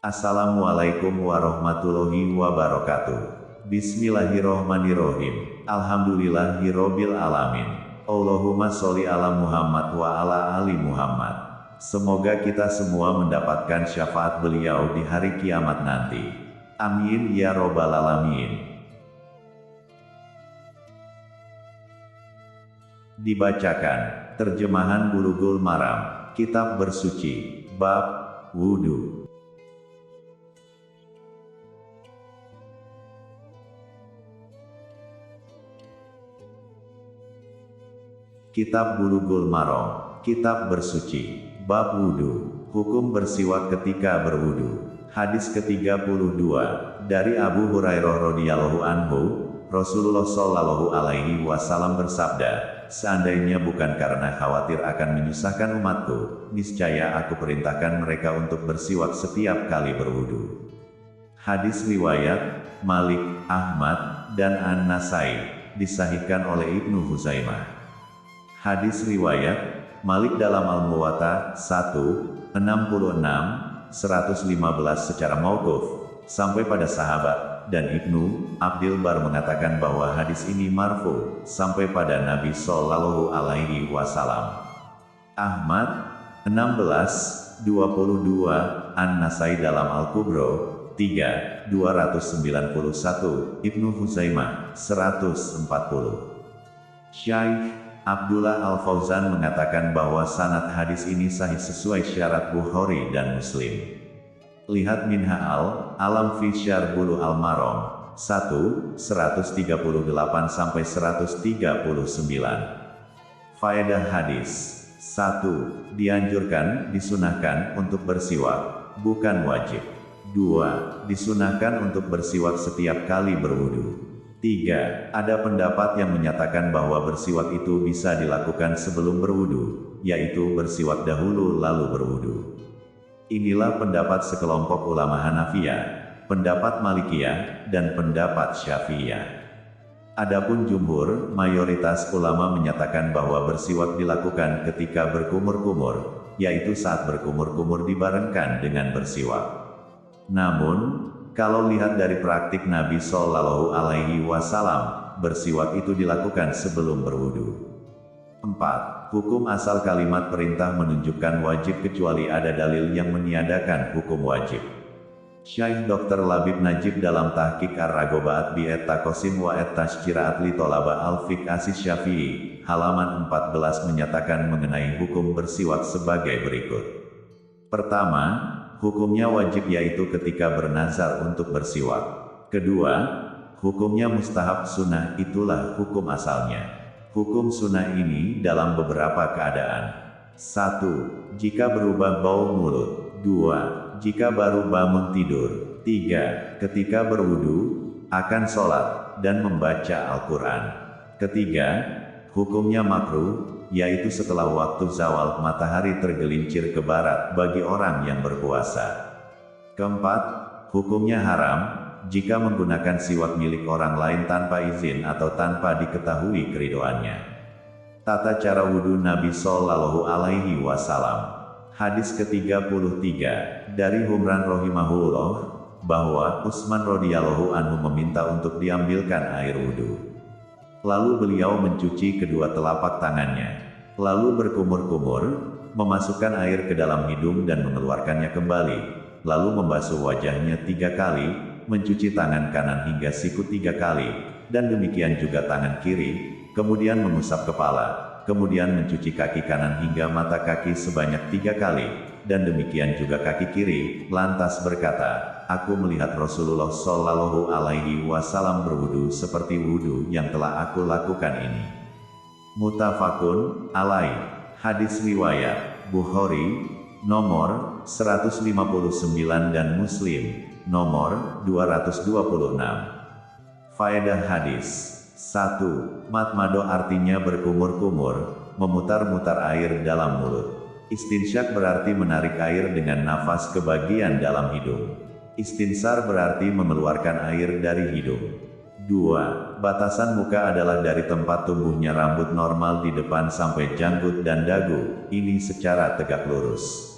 Assalamualaikum warahmatullahi wabarakatuh. Bismillahirrohmanirrohim. Alhamdulillahirobbil alamin. Allahumma sholli ala Muhammad wa ala ali Muhammad. Semoga kita semua mendapatkan syafaat beliau di hari kiamat nanti. Amin ya robbal alamin. Dibacakan terjemahan Bulughul Maram, Kitab Bersuci, Bab Wudu. Kitab Bulughul Maram, Kitab Bersuci, Bab Wudu, Hukum bersiwak ketika berwudu. Hadis ke-32, dari Abu Hurairah radhiyallahu anhu, Rasulullah shallallahu alaihi wasallam bersabda, seandainya bukan karena khawatir akan menyusahkan umatku, niscaya aku perintahkan mereka untuk bersiwak setiap kali berwudu. Hadis riwayat Malik, Ahmad, dan An-Nasai, disahihkan oleh Ibnu Huzaimah. Hadis riwayat Malik dalam Al-Muwatta 1, 66, 115 secara mauquf, sampai pada sahabat, dan Ibnu Abdil Bar mengatakan bahwa hadis ini marfu, sampai pada Nabi Shallallahu Alaihi Wasallam. Ahmad 16, 22, An-Nasai dalam Al-Kubro 3, 291, Ibnu Huzaimah 140. Syekh Abdullah Al-Fauzan mengatakan bahwa sanad hadis ini sahih sesuai syarat Bukhari dan Muslim. Lihat Minha al-Alam fi Syarh Bulughul Maram 1, 138-139. Faedah hadis 1. Dianjurkan, disunahkan untuk bersiwak, bukan wajib. 2. Disunahkan untuk bersiwak setiap kali berwudu. 3. Ada pendapat yang menyatakan bahwa bersiwak itu bisa dilakukan sebelum berwudu, yaitu bersiwak dahulu lalu berwudu. Inilah pendapat sekelompok ulama Hanafiyah, pendapat Malikiyah, dan pendapat Syafi'iyah. Adapun jumhur, mayoritas ulama menyatakan bahwa bersiwak dilakukan ketika berkumur-kumur, yaitu saat berkumur-kumur dibarengkan dengan bersiwak. Namun, kalau lihat dari praktik Nabi Shallallahu Alaihi Wasallam, bersiwak itu dilakukan sebelum berwudu. 4. Hukum asal kalimat perintah menunjukkan wajib kecuali ada dalil yang meniadakan hukum wajib. Syekh Dr. Labib Najib dalam Tahqiq Ar-Ragobaat bi et-Taqasim wa et-Tashjiraat li Tolaba al-Fiqh Asy-Syafi'i, halaman 14 menyatakan mengenai hukum bersiwak sebagai berikut. Pertama, hukumnya wajib yaitu ketika bernazar untuk bersiwak. Kedua, hukumnya mustahab sunnah, itulah hukum asalnya. Hukum sunnah ini dalam beberapa keadaan. 1. Jika berubah bau mulut. 2. Jika baru bangun tidur. 3. Ketika berwudu, akan sholat, dan membaca Al-Quran. Ketiga, hukumnya makruh, yaitu setelah waktu zawal matahari tergelincir ke barat bagi orang yang berpuasa. Keempat, hukumnya haram, jika menggunakan siwak milik orang lain tanpa izin atau tanpa diketahui keridoannya. Tata cara wudu Nabi Shallallahu Alaihi Wasallam. Hadis ke-33, dari Humran rahimahullah, bahwa Utsman radhiyallahu anhu meminta untuk diambilkan air wudu. Lalu beliau mencuci kedua telapak tangannya, lalu berkumur-kumur, memasukkan air ke dalam hidung dan mengeluarkannya kembali, lalu membasuh wajahnya 3 kali, mencuci tangan kanan hingga siku 3 kali, dan demikian juga tangan kiri, kemudian mengusap kepala, kemudian mencuci kaki kanan hingga mata kaki sebanyak 3 kali, dan demikian juga kaki kiri, lantas berkata, aku melihat Rasulullah Shallallahu Alaihi Wasallam berwudu seperti wudu yang telah aku lakukan ini. Muttafaqun alaih. Hadis riwayat Bukhari, nomor 159 dan Muslim, nomor 226. Faedah hadis 1. Matmado artinya berkumur-kumur, memutar-mutar air dalam mulut. Istinsyak berarti menarik air dengan nafas ke bagian dalam hidung. Istinsar berarti mengeluarkan air dari hidung. 2. Batasan muka adalah dari tempat tumbuhnya rambut normal di depan sampai janggut dan dagu, ini secara tegak lurus.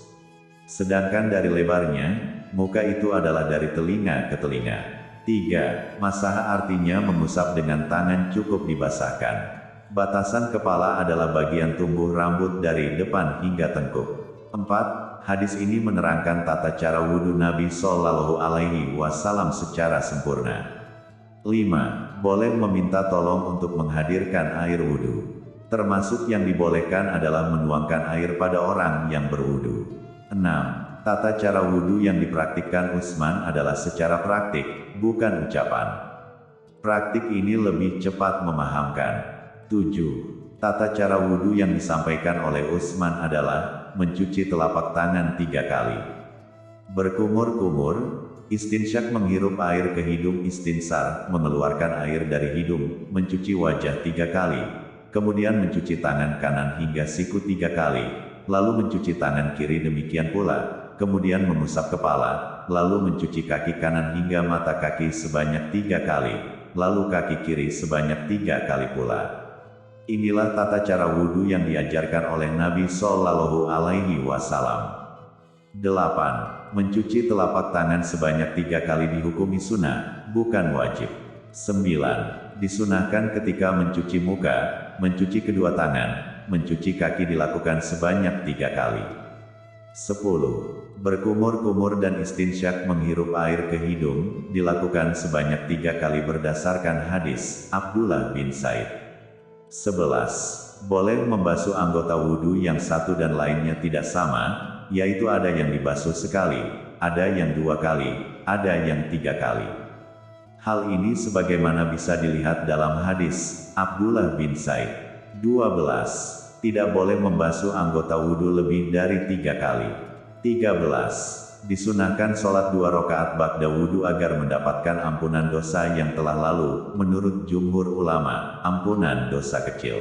Sedangkan dari lebarnya, muka itu adalah dari telinga ke telinga. 3. Masaha artinya mengusap dengan tangan cukup dibasahkan. Batasan kepala adalah bagian tumbuh rambut dari depan hingga tengkuk. 4. Hadis ini menerangkan tata cara wudhu Nabi Shallallahu Alaihi Wasallam secara sempurna. 5. Boleh meminta tolong untuk menghadirkan air wudhu. Termasuk yang dibolehkan adalah menuangkan air pada orang yang berwudhu. 6. Tata cara wudhu yang dipraktikkan Utsman adalah secara praktik, bukan ucapan. Praktik ini lebih cepat memahamkan. 7. Tata cara wudhu yang disampaikan oleh Utsman adalah mencuci telapak tangan 3 kali. Berkumur-kumur, istinsyak menghirup air ke hidung, istinsar mengeluarkan air dari hidung, mencuci wajah 3 kali, kemudian mencuci tangan kanan hingga siku 3 kali, lalu mencuci tangan kiri demikian pula, kemudian mengusap kepala, lalu mencuci kaki kanan hingga mata kaki sebanyak 3 kali, lalu kaki kiri sebanyak 3 kali pula. Inilah tata cara wudhu yang diajarkan oleh Nabi Shallallahu Alaihi Wasallam. 8. Mencuci telapak tangan sebanyak 3 kali dihukumi sunnah, bukan wajib. 9. Disunahkan ketika mencuci muka, mencuci kedua tangan, mencuci kaki dilakukan sebanyak 3 kali. 10. Berkumur-kumur dan istinsyak menghirup air ke hidung, dilakukan sebanyak 3 kali berdasarkan hadis Abdullah bin Said. 11. Boleh membasuh anggota wudhu yang satu dan lainnya tidak sama, yaitu ada yang dibasuh sekali, ada yang 2 kali, ada yang 3 kali. Hal ini sebagaimana bisa dilihat dalam hadis Abdullah bin Said. 12. Tidak boleh membasuh anggota wudhu lebih dari 3 kali. 13. Disunahkan sholat 2 rakaat ba'da wudhu agar mendapatkan ampunan dosa yang telah lalu, menurut jumhur ulama, ampunan dosa kecil.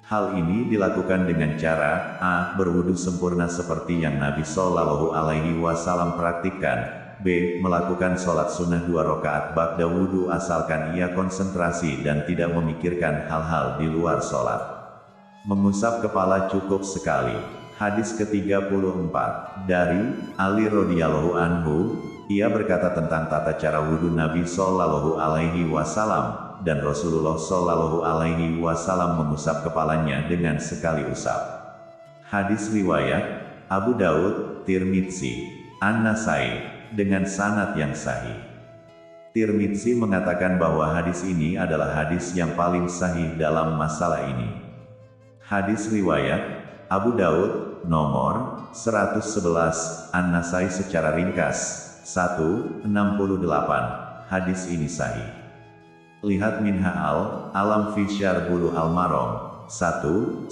Hal ini dilakukan dengan cara a. Berwudhu sempurna seperti yang Nabi Shallallahu Alaihi Wasallam praktikkan. b. Melakukan sholat sunnah 2 rakaat ba'da wudhu asalkan ia konsentrasi dan tidak memikirkan hal-hal di luar sholat. Mengusap kepala cukup sekali. Hadis ke-34 dari Ali radhiyallahu anhu, ia berkata tentang tata cara wudhu Nabi Shallallahu Alaihi Wasallam, dan Rasulullah Shallallahu Alaihi Wasallam mengusap kepalanya dengan sekali usap. Hadis riwayat Abu Daud, Tirmidzi, An-Nasai, dengan sanad yang sahih. Tirmidzi mengatakan bahwa hadis ini adalah hadis yang paling sahih dalam masalah ini. Hadis riwayat Abu Daud, nomor 111, An-Nasai secara ringkas, 168, hadis ini sahih. Lihat Minha al-Alam fi Syarh Bulughul Maram, 153.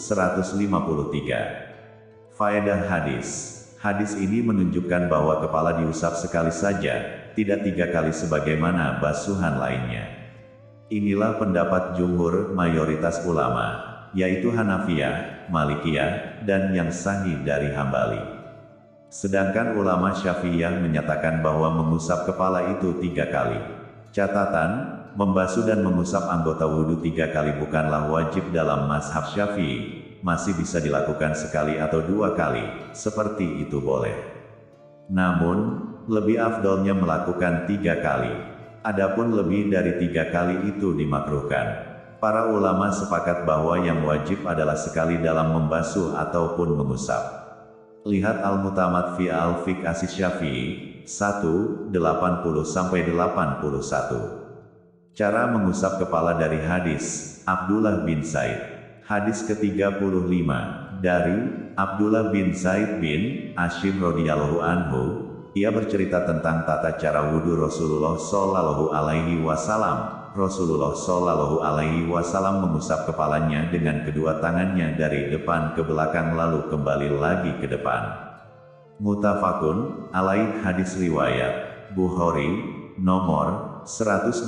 Faedah hadis. Hadis ini menunjukkan bahwa kepala diusap sekali saja, tidak 3 kali sebagaimana basuhan lainnya. Inilah pendapat jumhur mayoritas ulama, yaitu Hanafiyah, Malikiyah, dan yang sahih dari Hambali. Sedangkan ulama Syafi'iyah menyatakan bahwa mengusap kepala itu 3 kali. Catatan, membasuh dan mengusap anggota wudhu 3 kali bukanlah wajib dalam mazhab Syafi'i, masih bisa dilakukan sekali atau 2 kali, seperti itu boleh. Namun, lebih afdolnya melakukan 3 kali. Adapun lebih dari 3 kali itu dimakruhkan. Para ulama sepakat bahwa yang wajib adalah sekali dalam membasuh ataupun mengusap. Lihat Al-Mutamad fi Al-Fiqh Asy-Syafi'i, 1:80-81. Cara mengusap kepala dari hadis Abdullah bin Said. Hadis ke-35 dari Abdullah bin Zaid bin Asyim radhiyallahu anhu, ia bercerita tentang tata cara wudhu Rasulullah Shallallahu Alaihi Wasallam. Rasulullah Shallallahu Alaihi Wasallam mengusap kepalanya dengan kedua tangannya dari depan ke belakang lalu kembali lagi ke depan. Muttafaqun alaih. Hadis riwayat Bukhari, nomor 186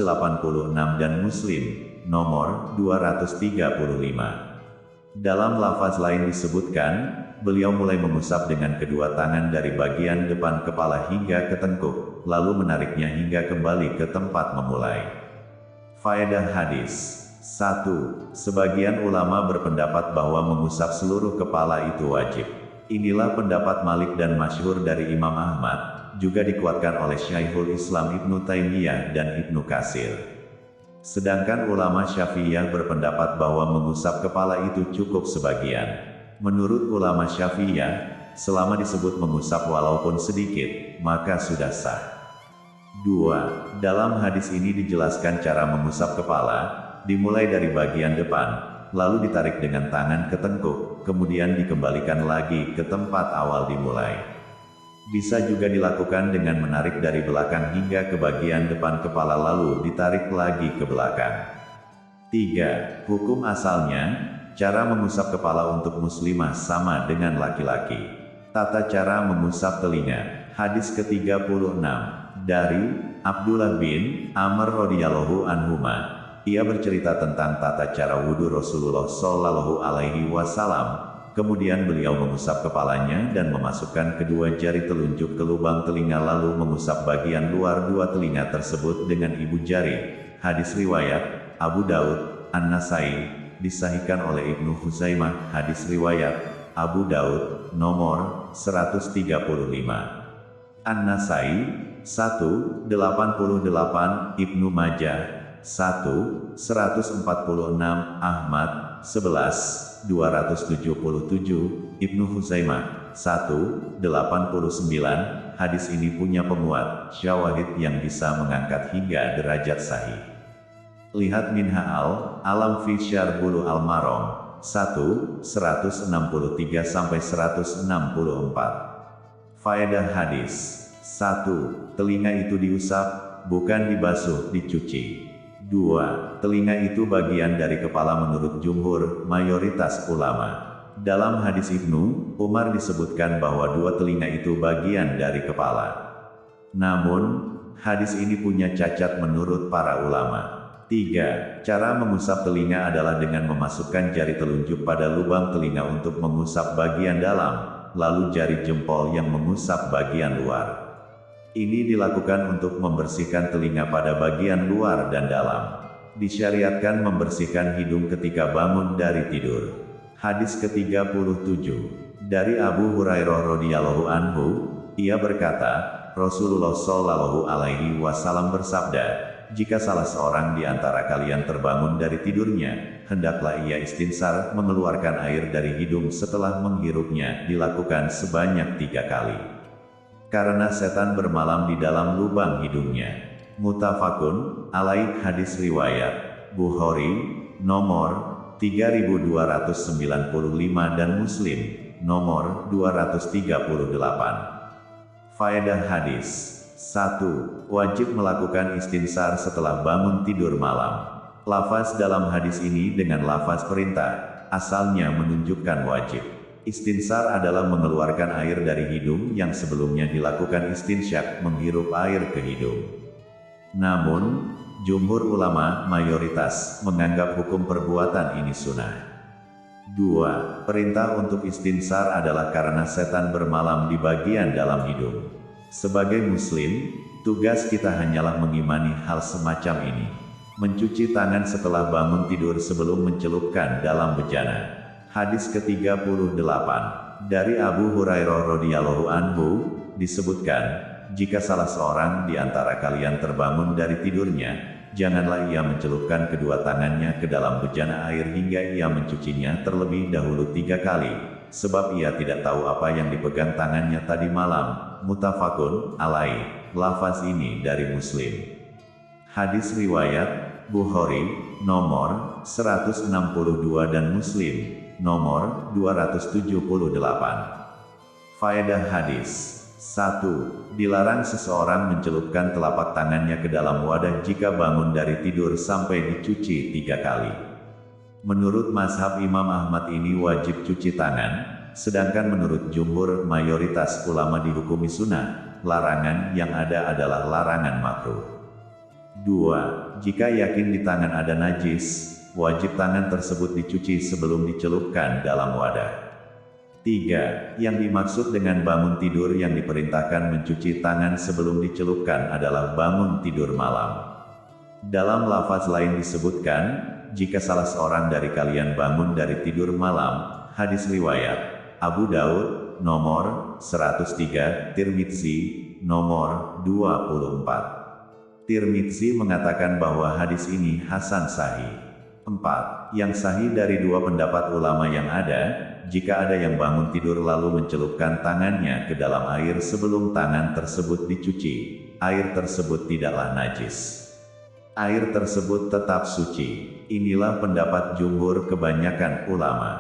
dan Muslim, nomor 235. Dalam lafaz lain disebutkan, beliau mulai mengusap dengan kedua tangan dari bagian depan kepala hingga ke tengkuk, lalu menariknya hingga kembali ke tempat memulai. Faedah hadis. 1. Sebagian ulama berpendapat bahwa mengusap seluruh kepala itu wajib. Inilah pendapat Malik dan masyhur dari Imam Ahmad. juga dikuatkan oleh Syekhul Islam Ibnu Taimiyah dan Ibnu Katsir. Sedangkan ulama Syafi'iyah berpendapat bahwa mengusap kepala itu cukup sebagian. Menurut ulama Syafi'iyah, selama disebut mengusap walaupun sedikit, maka sudah sah. 2. Dalam hadis ini dijelaskan cara mengusap kepala, dimulai dari bagian depan, lalu ditarik dengan tangan ke tengkuk, kemudian dikembalikan lagi ke tempat awal dimulai. Bisa juga dilakukan dengan menarik dari belakang hingga ke bagian depan kepala lalu ditarik lagi ke belakang. 3. Hukum asalnya, cara mengusap kepala untuk muslimah sama dengan laki-laki. Tata cara mengusap telinga. Hadis ke-36 dari Abdullah bin Amr radhiyallahu anhuma. Ia bercerita tentang tata cara wudhu Rasulullah Shallallahu Alaihi Wasallam. Kemudian beliau mengusap kepalanya dan memasukkan kedua jari telunjuk ke lubang telinga lalu mengusap bagian luar dua telinga tersebut dengan ibu jari. Hadis riwayat Abu Daud, An-Nasai, disahihkan oleh Ibnu Huzaimah. Hadis riwayat Abu Daud, nomor 135. An-Nasai, 188, Ibnu Majah, 1, 146, Ahmad, 11, 277, Ibnu Huzaimah, 1, 89, hadis ini punya penguat, syawahid yang bisa mengangkat hingga derajat sahih. Lihat Minha al-Alam fi Syarh Bulughul Maram, 1, 163-164. Faedah hadis. 1. Telinga itu diusap, bukan dibasuh, dicuci. 2. Telinga itu bagian dari kepala menurut jumhur, mayoritas ulama. Dalam hadis Ibnu Umar disebutkan bahwa dua telinga itu bagian dari kepala. Namun, hadis ini punya cacat menurut para ulama. 3. Cara mengusap telinga adalah dengan memasukkan jari telunjuk pada lubang telinga untuk mengusap bagian dalam, lalu jari jempol yang mengusap bagian luar. Ini dilakukan untuk membersihkan telinga pada bagian luar dan dalam. Disyariatkan membersihkan hidung ketika bangun dari tidur. Hadis ke-37 dari Abu Hurairah radhiyallahu anhu, ia berkata, Rasulullah Shallallahu Alaihi Wasallam bersabda, jika salah seorang di antara kalian terbangun dari tidurnya, hendaklah ia istinsar, mengeluarkan air dari hidung setelah menghirupnya, dilakukan sebanyak 3 kali. Karena setan bermalam di dalam lubang hidungnya. Muttafaqun alaih. Hadis riwayat Bukhari, nomor 3295 dan Muslim, nomor 238. Faedah hadis. 1. Wajib melakukan istinsar setelah bangun tidur malam. Lafaz dalam hadis ini dengan lafaz perintah, asalnya menunjukkan wajib. Istinsar adalah mengeluarkan air dari hidung yang sebelumnya dilakukan istinsyak, menghirup air ke hidung. Namun, jumhur ulama mayoritas menganggap hukum perbuatan ini sunnah. 2. Perintah untuk istinsar adalah karena setan bermalam di bagian dalam hidung. Sebagai muslim, tugas kita hanyalah mengimani hal semacam ini. Mencuci tangan setelah bangun tidur sebelum mencelupkan dalam bejana. Hadis ke-38 dari Abu Hurairah radhiyallahu anhu disebutkan, jika salah seorang di antara kalian terbangun dari tidurnya, janganlah ia mencelupkan kedua tangannya ke dalam bejana air hingga ia mencucinya terlebih dahulu 3 kali, sebab ia tidak tahu apa yang dipegang tangannya tadi malam. Muttafaqun alaih. Lafaz ini dari Muslim. Hadis riwayat Bukhari, nomor 162 dan Muslim, nomor 278. Faedah hadis. 1. Dilarang seseorang mencelupkan telapak tangannya ke dalam wadah jika bangun dari tidur sampai dicuci 3 kali. Menurut mazhab Imam Ahmad ini wajib cuci tangan, sedangkan menurut jumhur mayoritas ulama dihukumi sunnah. Larangan yang ada adalah larangan makruh. 2. Jika yakin di tangan ada najis, wajib tangan tersebut dicuci sebelum dicelupkan dalam wadah. 3. Yang dimaksud dengan bangun tidur yang diperintahkan mencuci tangan sebelum dicelupkan adalah bangun tidur malam. Dalam lafaz lain disebutkan, jika salah seorang dari kalian bangun dari tidur malam. Hadis riwayat Abu Daud, nomor 103, Tirmidzi, nomor 24. Tirmidzi mengatakan bahwa hadis ini hasan sahih. 4. Yang sahih dari dua pendapat ulama yang ada, jika ada yang bangun tidur lalu mencelupkan tangannya ke dalam air sebelum tangan tersebut dicuci, air tersebut tidaklah najis. Air tersebut tetap suci. Inilah pendapat jumhur kebanyakan ulama.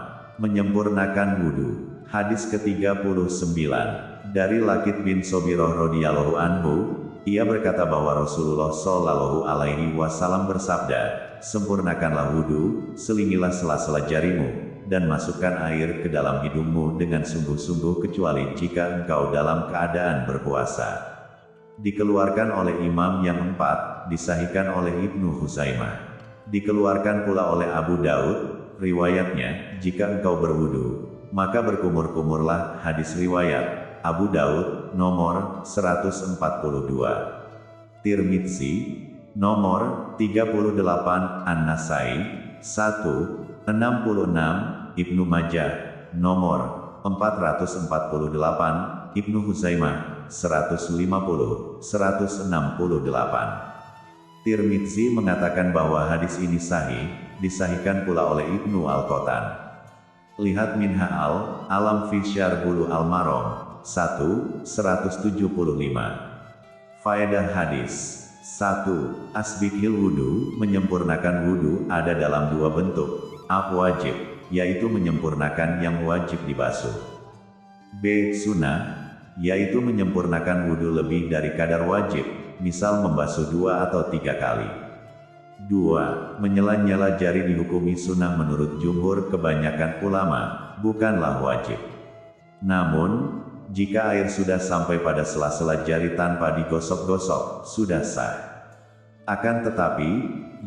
Menyempurnakan wudhu. Hadis ke-39. Dari Lakit bin Sobiroh radhiyallahu anhu, ia berkata bahwa Rasulullah Shallallahu alaihi wasallam bersabda, "Sempurnakanlah wudhu, selingilah sela-sela jarimu, dan masukkan air ke dalam hidungmu dengan sungguh-sungguh kecuali jika engkau dalam keadaan berpuasa." Dikeluarkan oleh imam yang 4, disahihkan oleh Ibnu Huzaimah. Dikeluarkan pula oleh Abu Daud, riwayatnya, jika engkau berwudu, maka berkumur-kumurlah. Hadis riwayat Abu Daud, nomor 142. Tirmidzi, nomor 38, An-Nasai, 166, Ibnu Majah, nomor 448, Ibnu Huzaimah, 150, 168. Tirmidzi mengatakan bahwa hadis ini sahih, disahihkan pula oleh Ibnu Al-Qattan. Lihat Minha al-Alam fi Syarbulu Al-Maram, 175. Faedah hadis. 1. Asbighil wudu, menyempurnakan wudu ada dalam dua bentuk. A. Wajib, yaitu menyempurnakan yang wajib dibasuh. B. Sunnah, yaitu menyempurnakan wudhu lebih dari kadar wajib, misal membasuh 2 atau 3 kali. 2. Menyela-nyela jari dihukumi sunnah menurut jumhur kebanyakan ulama, bukanlah wajib. Namun, jika air sudah sampai pada sela-sela jari tanpa digosok-gosok, sudah sah. Akan tetapi,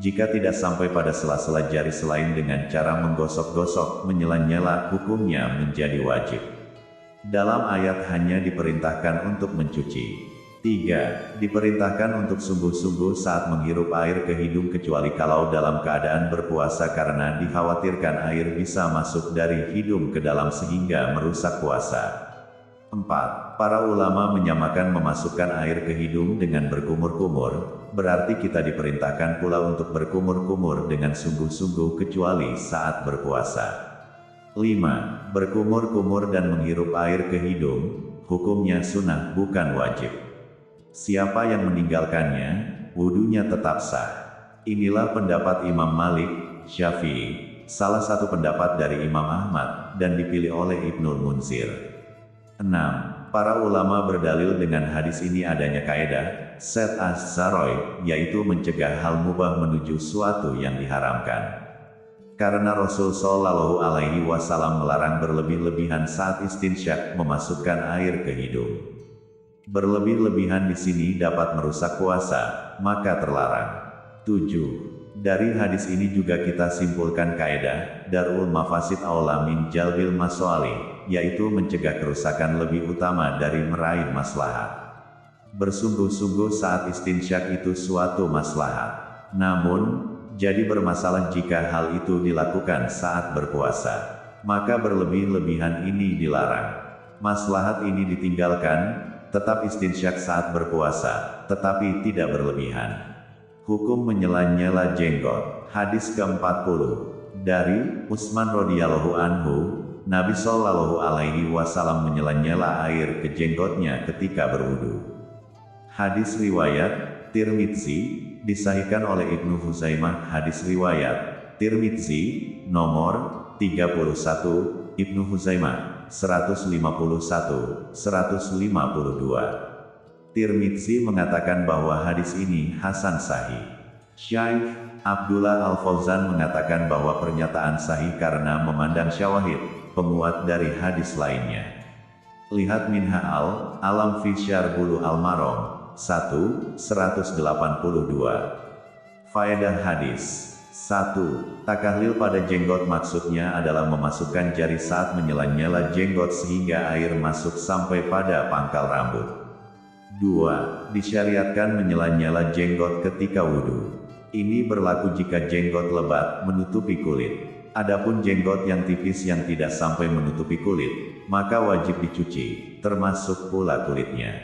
jika tidak sampai pada sela-sela jari selain dengan cara menggosok-gosok, menyela-nyela, hukumnya menjadi wajib. Dalam ayat hanya diperintahkan untuk mencuci. 3. Diperintahkan untuk sungguh-sungguh saat menghirup air ke hidung kecuali kalau dalam keadaan berpuasa karena dikhawatirkan air bisa masuk dari hidung ke dalam sehingga merusak puasa. 4. Para ulama menyamakan memasukkan air ke hidung dengan berkumur-kumur, berarti kita diperintahkan pula untuk berkumur-kumur dengan sungguh-sungguh kecuali saat berpuasa. 5. Berkumur-kumur dan menghirup air ke hidung, hukumnya sunnah bukan wajib. Siapa yang meninggalkannya, wudunya tetap sah. Inilah pendapat Imam Malik, Syafi'i, salah satu pendapat dari Imam Ahmad, dan dipilih oleh Ibnul Munzir. 6. Para ulama berdalil dengan hadis ini adanya kaedah, set as-saroy, yaitu mencegah hal mubah menuju suatu yang diharamkan. Karena Rasul Shallallahu alaihi wasallam melarang berlebih-lebihan saat istinsyak memasukkan air ke hidung. Berlebih-lebihan di sini dapat merusak puasa, maka terlarang. 7. Dari hadis ini juga kita simpulkan kaedah, darul mafasid aula min jalbil masolih, yaitu mencegah kerusakan lebih utama dari meraih maslahat. Bersungguh-sungguh saat istinsyak itu suatu maslahat. Namun, jadi bermasalah jika hal itu dilakukan saat berpuasa. Maka berlebih-lebihan ini dilarang. Maslahat ini ditinggalkan, tetap istinsyak saat berpuasa, tetapi tidak berlebihan. Hukum menyela-nyela jenggot. Hadis ke-40. Dari Utsman radhiyallahu anhu, Nabi Shallallahu alaihi wasallam menyela-nyela air ke jenggotnya ketika berwudu. Hadis riwayat Tirmidzi, disahihkan oleh Ibnu Huzaimah. Hadis riwayat Tirmidzi, nomor 31, Ibnu Huzaimah, 151, 152. Tirmidzi mengatakan bahwa hadis ini hasan sahih. Syaikh Abdullah Al-Fauzan mengatakan bahwa pernyataan sahih karena memandang syawahid, penguat dari hadis lainnya. Lihat Minha al-Alam fi Syarbulu Al-Maram, 182. Faedah hadis. 1. Takahlil pada jenggot maksudnya adalah memasukkan jari saat menyela-nyela jenggot sehingga air masuk sampai pada pangkal rambut. 2. Disyariatkan menyela-nyela jenggot ketika wudhu. Ini berlaku jika jenggot lebat menutupi kulit. Adapun jenggot yang tipis yang tidak sampai menutupi kulit, maka wajib dicuci, termasuk pula kulitnya.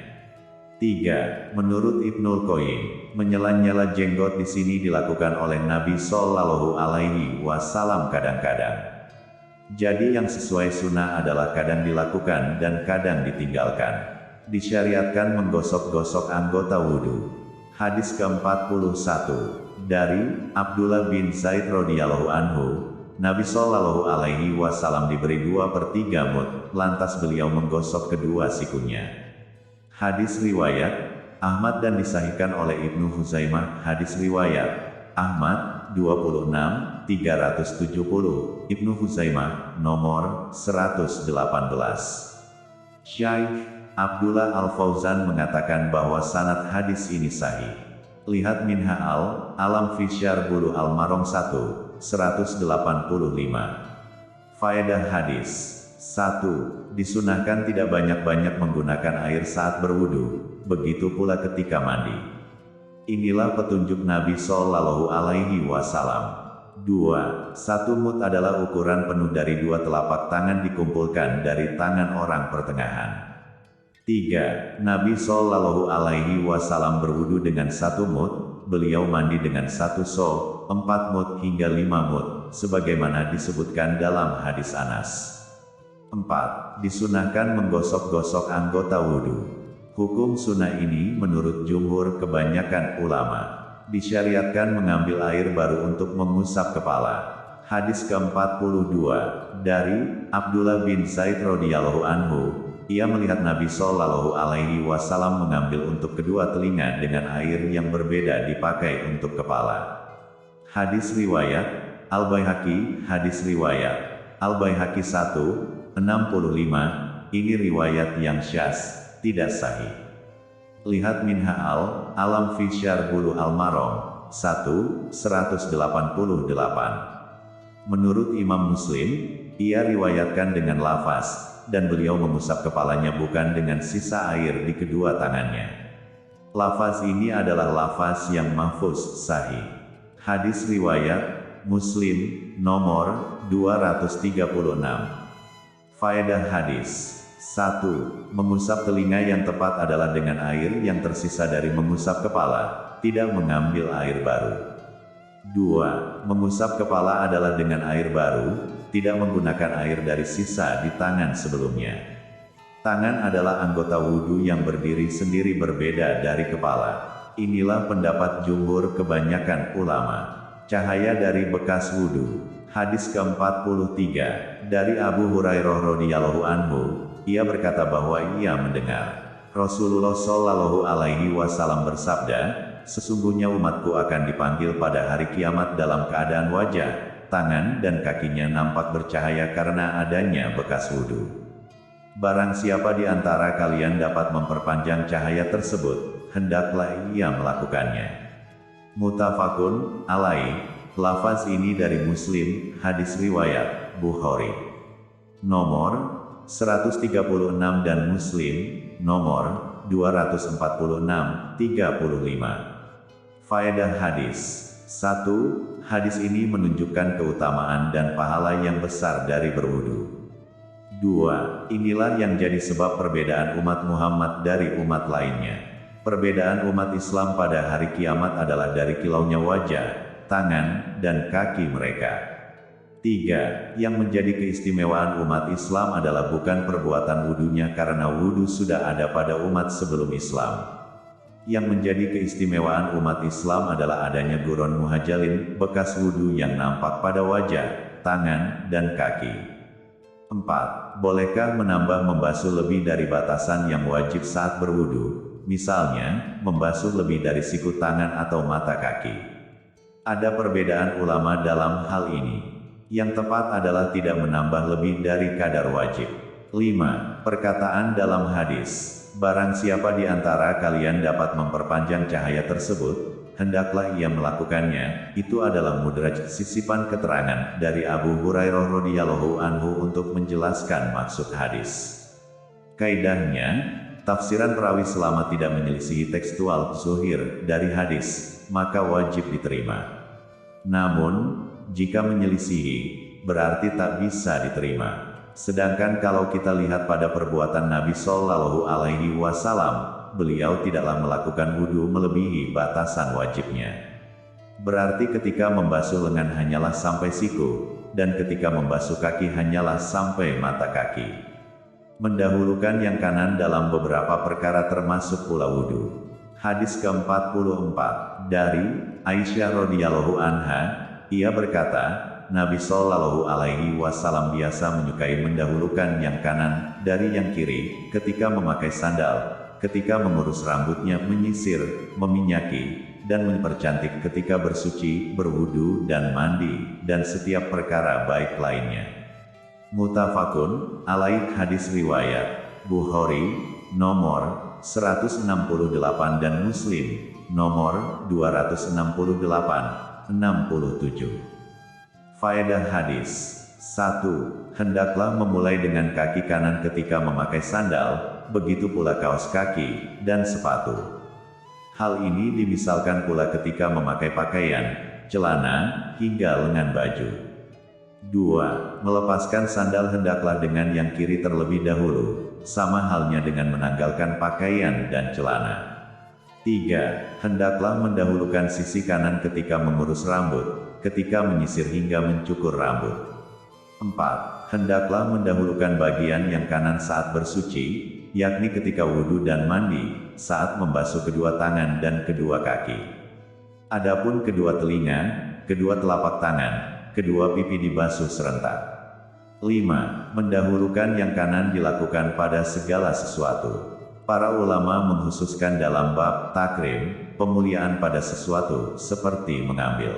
3. Menurut Ibnul Qayyim, menyela-nyela jenggot di sini dilakukan oleh Nabi Shallallahu Alaihi Wasallam kadang-kadang. Jadi yang sesuai sunnah adalah kadang dilakukan dan kadang ditinggalkan. Disyariatkan menggosok-gosok anggota wudhu. Hadis ke-41 dari Abdullah bin Zaid radhiyallahu anhu, Nabi Shallallahu Alaihi Wasallam diberi 2/3 mud, lantas beliau menggosok kedua sikunya. Hadis riwayat Ahmad dan disahihkan oleh Ibnu Huzaimah. Hadis riwayat Ahmad 26.370, Ibnu Huzaimah nomor 118. Syaikh Abdullah Al-Fauzan mengatakan bahwa sanad hadis ini sahih. Lihat Minha al-Alam fi Syarh Bulughul Maram 1, 185. Faedah hadis 1. Disunahkan tidak banyak-banyak menggunakan air saat berwudu, begitu pula ketika mandi. Inilah petunjuk Nabi Shallallahu Alaihi Wasallam. 2. 1 mud adalah ukuran penuh dari 2 telapak tangan dikumpulkan dari tangan orang pertengahan. 3. Nabi Shallallahu Alaihi Wasallam berwudu dengan 1 mud, beliau mandi dengan 1 so, 4 mud hingga 5 mud, sebagaimana disebutkan dalam hadis Anas. 4. Disunahkan menggosok-gosok anggota wudu. Hukum sunnah ini menurut jumhur kebanyakan ulama. Disyariatkan mengambil air baru untuk mengusap kepala. Hadis ke-42 dari Abdullah bin Zaid radhiyallahu anhu, ia melihat Nabi Shallallahu Alaihi Wasallam mengambil untuk kedua telinga dengan air yang berbeda dipakai untuk kepala. Hadis riwayat Al-Baihaqi. Hadis riwayat Al-Baihaqi 1, 65. Ini riwayat yang syadz, tidak sahih. Lihat Minha al-Alam fi Syarh Bulughul Maram 1, 188. Menurut Imam Muslim, ia riwayatkan dengan lafaz, dan beliau mengusap kepalanya bukan dengan sisa air di kedua tangannya. Lafaz ini adalah lafaz yang mahfuz sahih. Hadis riwayat Muslim nomor 236. Faedah hadis 1. Mengusap telinga yang tepat adalah dengan air yang tersisa dari mengusap kepala, tidak mengambil air baru. 2. Mengusap kepala adalah dengan air baru, tidak menggunakan air dari sisa di tangan sebelumnya. Tangan adalah anggota wudhu yang berdiri sendiri berbeda dari kepala. Inilah pendapat jumhur kebanyakan ulama. Cahaya dari bekas wudhu. Hadis ke-43 dari Abu Hurairah radhiyallahu anhu. Ia berkata bahwa ia mendengar Rasulullah Shallallahu Alaihi Wasallam bersabda, sesungguhnya umatku akan dipanggil pada hari kiamat dalam keadaan wajah, tangan dan kakinya nampak bercahaya karena adanya bekas wudhu. Barang siapa di antara kalian dapat memperpanjang cahaya tersebut, hendaklah ia melakukannya. Muttafaqun alaih. Lafaz ini dari Muslim, hadis riwayat Bukhari nomor 136 dan Muslim nomor 246-35. Faedah hadis 1. Hadis ini menunjukkan keutamaan dan pahala yang besar dari berwudu. 2. Inilah yang jadi sebab perbedaan umat Muhammad dari umat lainnya. Perbedaan umat Islam pada hari kiamat adalah dari kilaunya wajah, tangan, dan kaki mereka. 3. Yang menjadi keistimewaan umat Islam adalah bukan perbuatan wudunya karena wudu sudah ada pada umat sebelum Islam. Yang menjadi keistimewaan umat Islam adalah adanya guron muhajalin, bekas wudu yang nampak pada wajah, tangan, dan kaki. 4. Bolehkah menambah membasuh lebih dari batasan yang wajib saat berwudu? Misalnya, membasuh lebih dari siku tangan atau mata kaki. Ada perbedaan ulama dalam hal ini. Yang tepat adalah tidak menambah lebih dari kadar wajib. 5. Perkataan dalam hadis, barang siapa di antara kalian dapat memperpanjang cahaya tersebut, hendaklah ia melakukannya. Itu adalah mudraj sisipan keterangan dari Abu Hurairah radhiyallahu anhu untuk menjelaskan maksud hadis. Kaidahnya, tafsiran perawi selama tidak menyelisihi tekstual zuhir dari hadis, maka wajib diterima. Namun, jika menyelisihi, berarti tak bisa diterima. Sedangkan kalau kita lihat pada perbuatan Nabi Shallallahu Alaihi Wasallam, beliau tidaklah melakukan wudhu melebihi batasan wajibnya. Berarti ketika membasuh lengan hanyalah sampai siku, dan ketika membasuh kaki hanyalah sampai mata kaki. Mendahulukan yang kanan dalam beberapa perkara termasuk pula wudhu. Hadis ke-44 dari Aisyah radhiyallahu anha, ia berkata, Nabi Shallallahu Alaihi Wasallam biasa menyukai mendahulukan yang kanan dari yang kiri ketika memakai sandal, ketika mengurus rambutnya, menyisir, meminyaki, dan mempercantik ketika bersuci, berwudu dan mandi, dan setiap perkara baik lainnya. Muttafaqun alaih. Hadis riwayat Bukhari nomor 168 dan Muslim nomor 268-67. Faedah hadis 1. Hendaklah memulai dengan kaki kanan ketika memakai sandal, begitu pula kaos kaki dan sepatu. Hal ini dimisalkan pula ketika memakai pakaian, celana, hingga lengan baju. 2. Melepaskan sandal hendaklah dengan yang kiri terlebih dahulu, sama halnya dengan menanggalkan pakaian dan celana. 3. Hendaklah mendahulukan sisi kanan ketika mengurus rambut, ketika menyisir hingga mencukur rambut. 4. Hendaklah mendahulukan bagian yang kanan saat bersuci, yakni ketika wudhu dan mandi, saat membasuh kedua tangan dan kedua kaki. Adapun kedua telinga, kedua telapak tangan, kedua pipi dibasuh serentak. 5. Mendahulukan yang kanan dilakukan pada segala sesuatu. Para ulama mengkhususkan dalam bab takrim, pemuliaan pada sesuatu, seperti mengambil,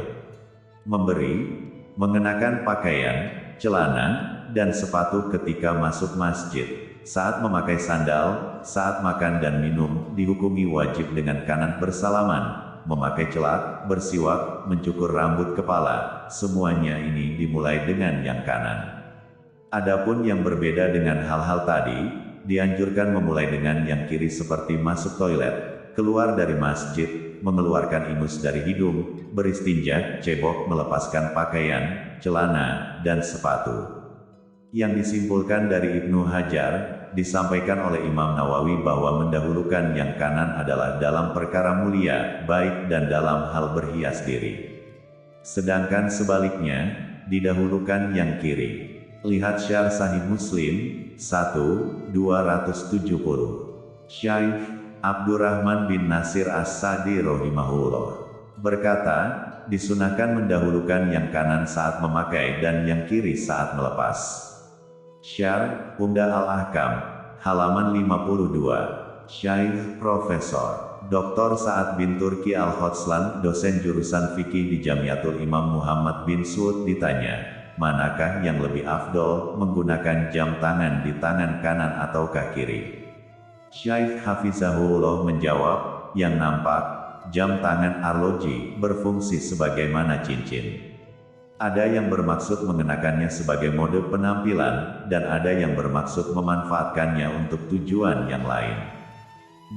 memberi, mengenakan pakaian, celana, dan sepatu ketika masuk masjid, saat memakai sandal, saat makan dan minum, dihukumi wajib dengan kanan bersalaman, memakai celak, bersiwak, mencukur rambut kepala, semuanya ini dimulai dengan yang kanan. Adapun yang berbeda dengan hal-hal tadi, dianjurkan memulai dengan yang kiri seperti masuk toilet, keluar dari masjid, mengeluarkan ingus dari hidung, beristinja, cebok, melepaskan pakaian, celana, dan sepatu. Yang disimpulkan dari Ibnu Hajar, disampaikan oleh Imam Nawawi bahwa mendahulukan yang kanan adalah dalam perkara mulia, baik dan dalam hal berhias diri. Sedangkan sebaliknya, didahulukan yang kiri. Lihat Syarh Sahih Muslim 1/270. Syekh Abdurrahman bin Nasir As-Sa'di rahimahullah berkata, disunahkan mendahulukan yang kanan saat memakai dan yang kiri saat melepas. Syarh Umdah Al-Ahkam halaman 52. Syekh Profesor Dr. Sa'ad bin Turki Al-Hotslan, dosen jurusan fikih di Jamiatul Imam Muhammad bin Saud, ditanya, manakah yang lebih afdol, menggunakan jam tangan di tangan kanan ataukah kiri? Syekh Hafizahullah menjawab, yang nampak, jam tangan arloji berfungsi sebagaimana cincin. Ada yang bermaksud mengenakannya sebagai mode penampilan, dan ada yang bermaksud memanfaatkannya untuk tujuan yang lain.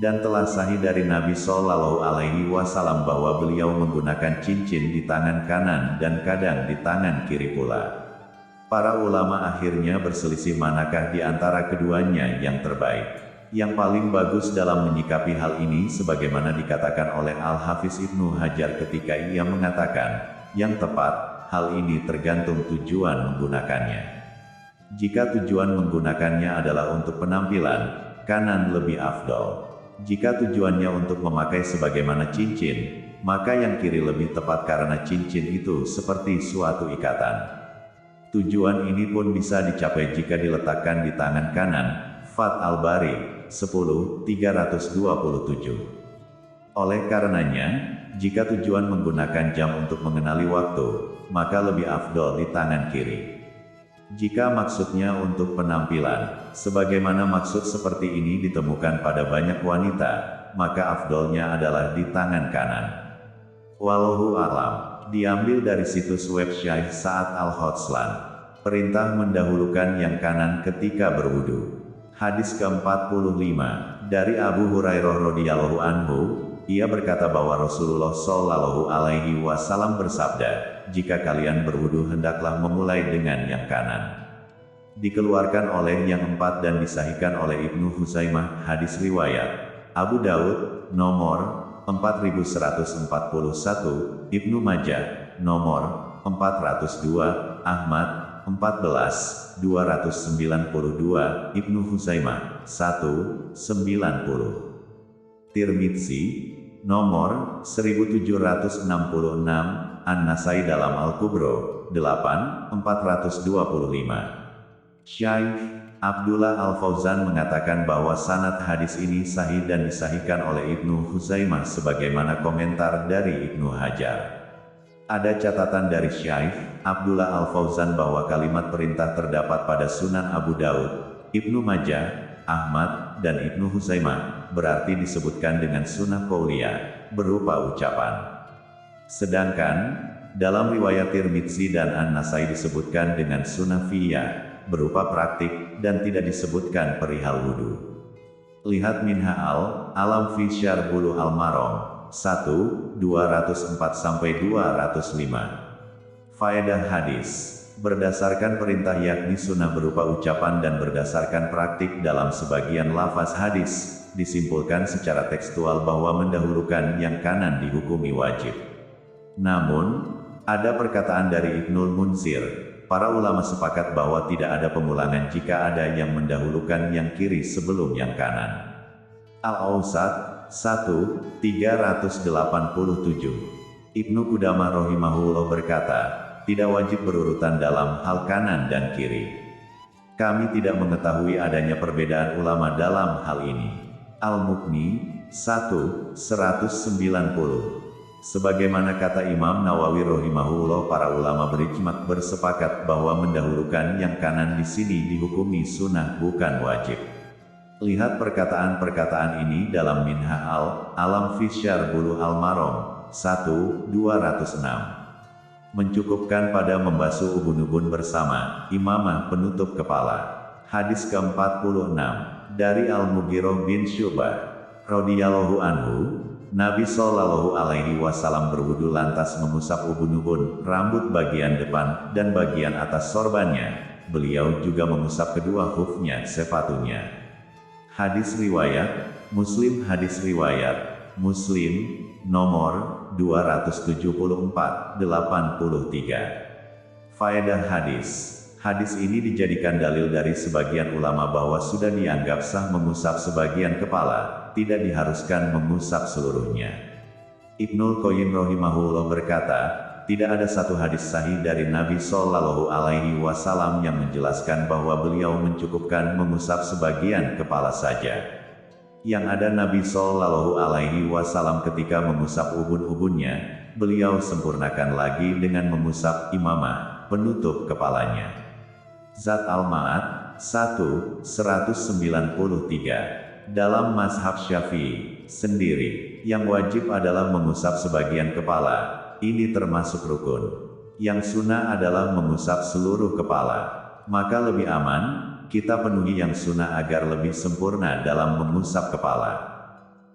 Dan telah sahih dari Nabi Shallallahu Alaihi Wasallam bahwa beliau menggunakan cincin di tangan kanan dan kadang di tangan kiri pula. Para ulama akhirnya berselisih manakah di antara keduanya yang terbaik. Yang paling bagus dalam menyikapi hal ini sebagaimana dikatakan oleh Al-Hafiz Ibnu Hajar ketika ia mengatakan, yang tepat, hal ini tergantung tujuan menggunakannya. Jika tujuan menggunakannya adalah untuk penampilan, kanan lebih afdol. Jika tujuannya untuk memakai sebagaimana cincin, maka yang kiri lebih tepat karena cincin itu seperti suatu ikatan. Tujuan ini pun bisa dicapai jika diletakkan di tangan kanan. Fath Al-Bari 10/327. Oleh karenanya, jika tujuan menggunakan jam untuk mengenali waktu, maka lebih afdol di tangan kiri. Jika maksudnya untuk penampilan, sebagaimana maksud seperti ini ditemukan pada banyak wanita, maka afdolnya adalah di tangan kanan. Wallahu a'lam. Diambil dari situs web Syekh Sa'ad Al-Hotslan. Perintah mendahulukan yang kanan ketika berwudu. Hadis ke-45 dari Abu Hurairah radhiyallahu anhu, ia berkata bahwa Rasulullah Shallallahu Alaihi Wasallam bersabda, jika kalian berwudu hendaklah memulai dengan yang kanan. Dikeluarkan oleh yang empat dan disahihkan oleh Ibnu Huzaimah. Hadis riwayat Abu Daud, nomor 4141, Ibnu Majah, nomor 402, Ahmad, 14292, Ibnu Huzaimah, 190. Tirmidzi, nomor 1766, An-Nasai dalam Al-Kubro, 8425. Syaikh Abdullah Al-Fauzan mengatakan bahwa sanad hadis ini sahih dan disahihkan oleh Ibnu Huzaimah sebagaimana komentar dari Ibnu Hajar. Ada catatan dari Syaikh Abdullah Al-Fauzan bahwa kalimat perintah terdapat pada Sunan Abu Daud, Ibnu Majah, Ahmad, dan Ibnu Huzaimah, berarti disebutkan dengan sunnah qauliyah, berupa ucapan. Sedangkan, dalam riwayat Tirmidzi dan An-Nasai disebutkan dengan sunnah fi'liyah, berupa praktik, dan tidak disebutkan perihal wudu. Lihat Minha al-Alam fi Syarh Bulughul Maram, 1, 204-205. Faedah hadis. Berdasarkan perintah yakni sunnah berupa ucapan dan berdasarkan praktik dalam sebagian lafaz hadis, disimpulkan secara tekstual bahwa mendahulukan yang kanan dihukumi wajib. Namun, ada perkataan dari Ibnul Munzir. Para ulama sepakat bahwa tidak ada pemulangan jika ada yang mendahulukan yang kiri sebelum yang kanan. Al-Awsat, 1, 387. Ibnu Qudamah rahimahullah berkata, tidak wajib berurutan dalam hal kanan dan kiri. Kami tidak mengetahui adanya perbedaan ulama dalam hal ini. Al-Mughni, 1, 190. Sebagaimana kata Imam Nawawi rahimahullah, para ulama berijma bersepakat bahwa mendahulukan yang kanan di sini dihukumi sunnah bukan wajib. Lihat perkataan-perkataan ini dalam Minha al-Alam fi Syarh Bulughul Maram, 1, 206. Mencukupkan pada membasuh ubun-ubun bersama imamah penutup kepala. Hadis ke-46 dari Al-Mughirah bin Syu'bah radhiyallahu anhu, Nabi Shallallahu Alaihi Wasallam berwudu lantas mengusap ubun-ubun, rambut bagian depan, dan bagian atas sorbannya. Beliau juga mengusap kedua khufnya, sepatunya. Hadis riwayat Muslim. Hadis riwayat Muslim, nomor 274-83. Faedah hadis. Hadis ini dijadikan dalil dari sebagian ulama bahwa sudah dianggap sah mengusap sebagian kepala, tidak diharuskan mengusap seluruhnya. Ibnul Qayyim rahimahullah berkata, tidak ada satu hadis sahih dari Nabi Shallallahu Alaihi Wasallam yang menjelaskan bahwa beliau mencukupkan mengusap sebagian kepala saja. Yang ada Nabi Shallallahu Alaihi Wasallam ketika mengusap ubun-ubunnya, beliau sempurnakan lagi dengan mengusap imamah, penutup kepalanya. Zat Al-Ma'ad, 1, 193. Dalam mazhab Syafi'i sendiri, yang wajib adalah mengusap sebagian kepala. Ini termasuk rukun. Yang sunnah adalah mengusap seluruh kepala. Maka lebih aman, kita penuhi yang sunnah agar lebih sempurna dalam mengusap kepala.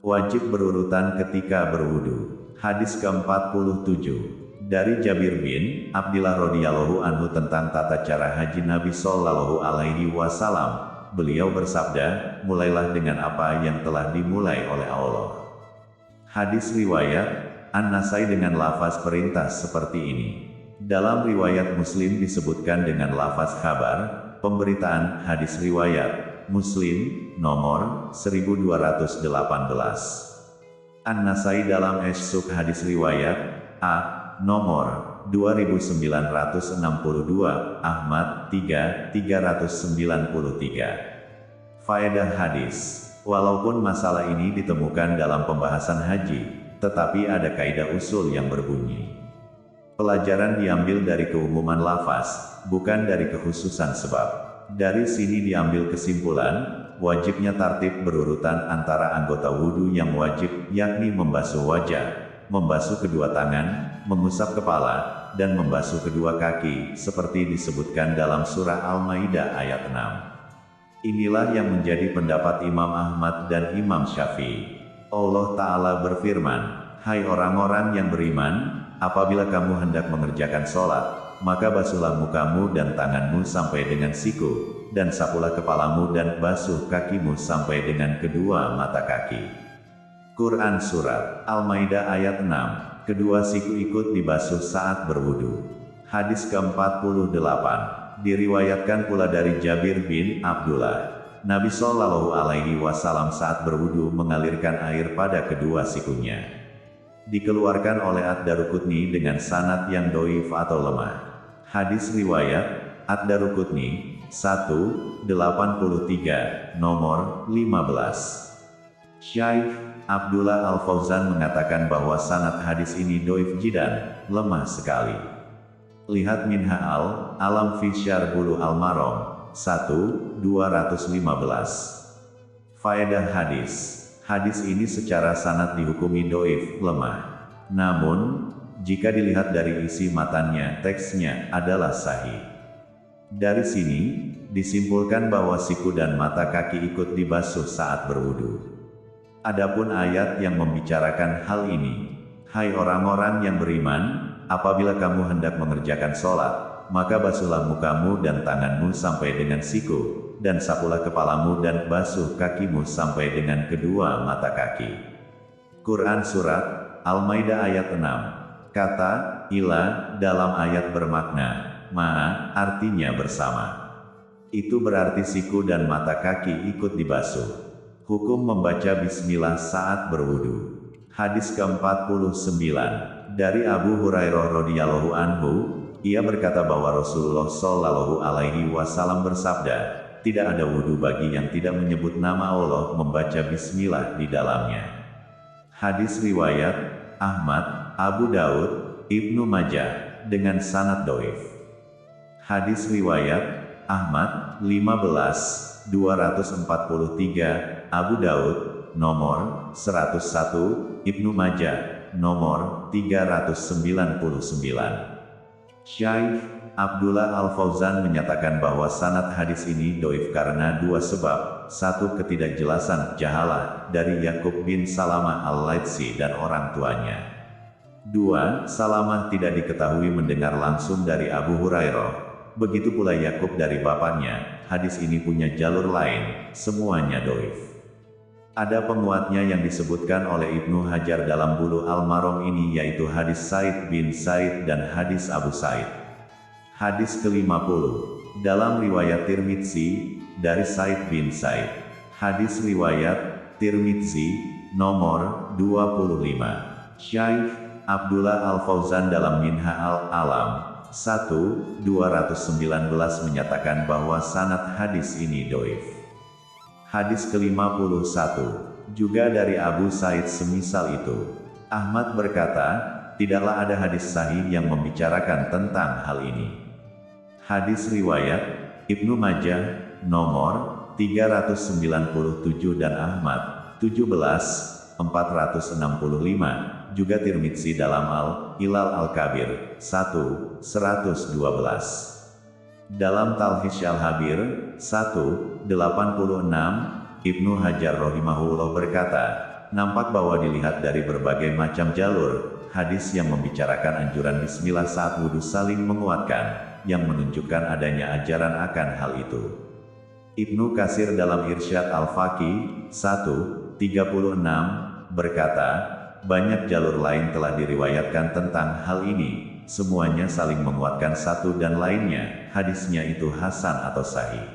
Wajib berurutan ketika berwudu. Hadis ke-47. Dari Jabir bin Abdillah radhiyallahu anhu tentang tata cara haji Nabi Shallallahu Alaihi Wasallam, beliau bersabda, mulailah dengan apa yang telah dimulai oleh Allah. Hadis riwayat An-Nasai dengan lafaz perintah seperti ini. Dalam riwayat Muslim disebutkan dengan lafaz kabar, pemberitaan. Hadis riwayat Muslim, nomor 1218. An-Nasai dalam As-Suq. Hadis riwayat A, nomor 2962, Ahmad 393. Faedah hadis. Walaupun masalah ini ditemukan dalam pembahasan haji, tetapi ada kaidah usul yang berbunyi. Pelajaran diambil dari keumuman lafaz, bukan dari kekhususan sebab. Dari sini diambil kesimpulan, wajibnya tartib berurutan antara anggota wudu yang wajib, yakni membasuh wajah, membasuh kedua tangan, mengusap kepala, dan membasuh kedua kaki, seperti disebutkan dalam surah Al-Maidah ayat 6. Inilah yang menjadi pendapat Imam Ahmad dan Imam Syafi'i. Allah Ta'ala berfirman, hai orang-orang yang beriman, apabila kamu hendak mengerjakan sholat, maka basuhlah mukamu dan tanganmu sampai dengan siku, dan sapulah kepalamu dan basuh kakimu sampai dengan kedua mata kaki. Quran Surat Al-Maidah ayat 6. Kedua siku ikut dibasuh saat berwudu. Hadis ke-48. Diriwayatkan pula dari Jabir bin Abdullah, Nabi Shallallahu Alaihi Wasallam saat berwudu mengalirkan air pada kedua sikunya. Dikeluarkan oleh Ad-Daruqutni dengan sanad yang doif atau lemah. Hadis riwayat Ad-Daruqutni 183 nomor 15. Syaikh Abdullah Al-Fauzan mengatakan bahwa sanad hadis ini doif jiddan, lemah sekali. Lihat Minha al-Alam fi Syarh Bulughul Maram 1/215. Faedah hadis. Hadis ini secara sanad dihukumi doif, lemah. Namun, jika dilihat dari isi matannya, teksnya adalah sahih. Dari sini, disimpulkan bahwa siku dan mata kaki ikut dibasuh saat berwudu. Adapun ayat yang membicarakan hal ini, hai orang-orang yang beriman, apabila kamu hendak mengerjakan sholat, maka basuhlah mukamu dan tanganmu sampai dengan siku, dan sapulah kepalamu dan basuh kakimu sampai dengan kedua mata kaki. Quran Surat Al-Maidah ayat 6. Kata ila dalam ayat bermakna ma'a, artinya bersama. Itu berarti siku dan mata kaki ikut dibasuh. Hukum membaca bismillah saat berwudu. Hadis ke-49. Dari Abu Hurairah radhiyallahu anhu, ia berkata bahwa Rasulullah Shallallahu Alaihi Wasallam bersabda, tidak ada wudu bagi yang tidak menyebut nama Allah membaca bismillah di dalamnya. Hadis riwayat Ahmad, Abu Daud, Ibnu Majah dengan sanad doif. Hadis riwayat Ahmad 15/243, Abu Daud nomor 101, Ibnu Majah nomor 399. Syaikh Abdullah Al-Fauzan menyatakan bahwa sanad hadis ini doif karena dua sebab. Satu, ketidakjelasan jahalah dari Yakub bin Salamah Al-Laitsi dan orang tuanya. Dua, Salamah tidak diketahui mendengar langsung dari Abu Hurairah. Begitu pula Yakub dari bapaknya. Hadis ini punya jalur lain, semuanya doif. Ada penguatnya yang disebutkan oleh Ibnu Hajar dalam Bulughul Maram ini, yaitu hadis Said bin Said dan hadis Abu Said. Hadis ke-50. Dalam riwayat Tirmidzi, dari Said bin Said. Hadis riwayat Tirmidzi, nomor 25. Syaikh Abdullah Al-Fauzan dalam Minha al-Alam 1/219 menyatakan bahwa sanad hadis ini doif. Hadis ke-51, juga dari Abu Said semisal itu. Ahmad berkata, tidaklah ada hadis sahih yang membicarakan tentang hal ini. Hadis riwayat Ibnu Majah, nomor 397 dan Ahmad, 17/465, juga Tirmidzi dalam Al-Ilal Al-Kabir, 1/112. Dalam Talkhis Al-Habir 1/86, Ibnu Hajar rahimahullah berkata, nampak bahwa dilihat dari berbagai macam jalur, hadis yang membicarakan anjuran bismillah saat wudu saling menguatkan, yang menunjukkan adanya ajaran akan hal itu. Ibnu Katsir dalam Irsyad Al-Faqih 1/36 berkata, banyak jalur lain telah diriwayatkan tentang hal ini. Semuanya saling menguatkan satu dan lainnya, hadisnya itu hasan atau sahih.